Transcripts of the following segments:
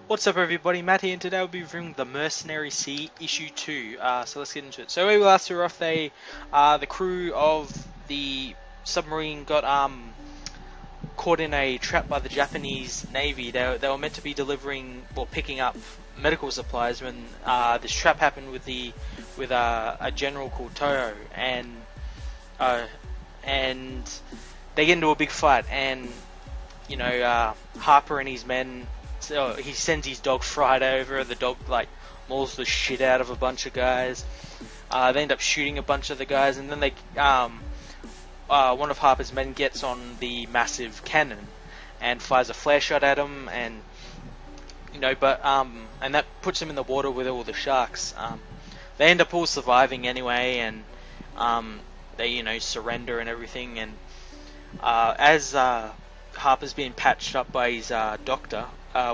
What's up everybody, Matt here, and today we'll be reviewing the Mercenary Sea issue 2, so let's get into it. So we last were off, the crew of the submarine got caught in a trap by the Japanese Navy. They were meant to be delivering, or picking up medical supplies when this trap happened with a general called Toho, and they get into a big fight, and Harper and his men. So he sends his dog Friday over. The dog mauls the shit out of a bunch of guys. They end up shooting a bunch of the guys, and then one of Harper's men gets on the massive cannon and fires a flare shot at him, and and that puts him in the water with all the sharks. They end up all surviving anyway, and they surrender and everything. And as Harper's being patched up by his doctor,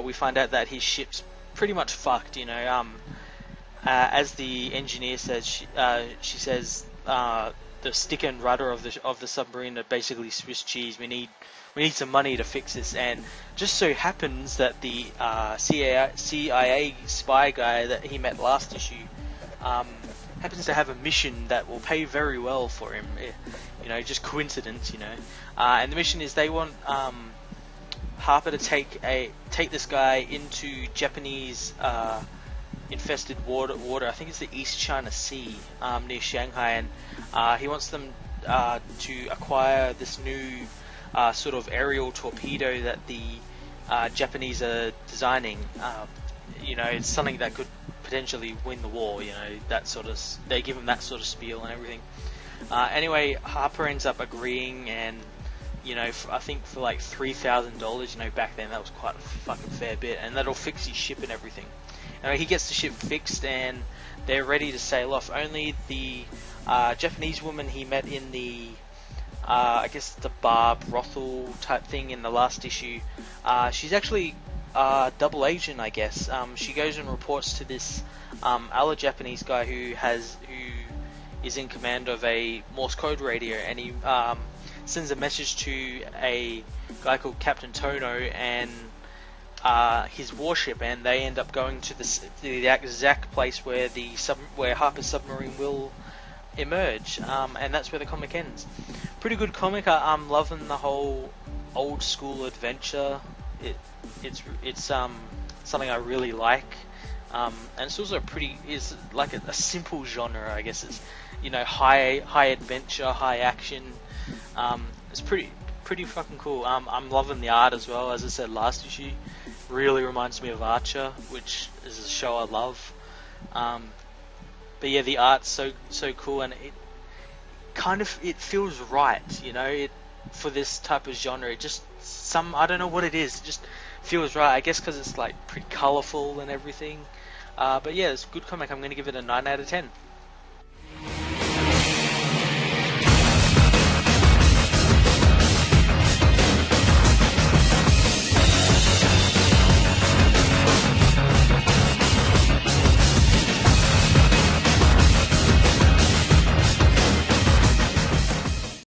we find out that his ship's pretty much fucked. As the engineer says, she says the stick and rudder of the submarine are basically Swiss cheese. We need some money to fix this, and just so happens that the CIA spy guy that he met last issue happens to have a mission that will pay very well for him. Just coincidence. And the mission is they want Harper to take this guy into Japanese infested water. I think it's the East China Sea near Shanghai, and he wants them to acquire this new sort of aerial torpedo that the Japanese are designing. It's something that could potentially win the war. They give him that sort of spiel and everything. Anyway, Harper ends up agreeing, and I think for like $3,000, back then that was quite a fucking fair bit, and that'll fix his ship and everything. He gets the ship fixed, and they're ready to sail off. Only the Japanese woman he met in the, I guess the bar brothel type thing in the last issue, she's actually double agent, I guess. She goes and reports to this other Japanese guy who is in command of a Morse code radio, and he sends a message to a guy called Captain Tono and his warship, and they end up going to the exact place where where Harper's submarine will emerge, and that's where the comic ends. Pretty good comic. I'm loving the whole old school adventure. It's something I really like, and it's also it's like a simple genre, I guess. It's high adventure, high action. It's pretty fucking cool. I'm loving the art as well. As I said last issue, really reminds me of Archer, which is a show I love. But yeah, the art's so cool, and it feels right. For this type of genre. It just I don't know what it is. It just feels right. I guess because it's pretty colourful and everything. But yeah, it's a good comic. I'm going to give it a 9 out of 10.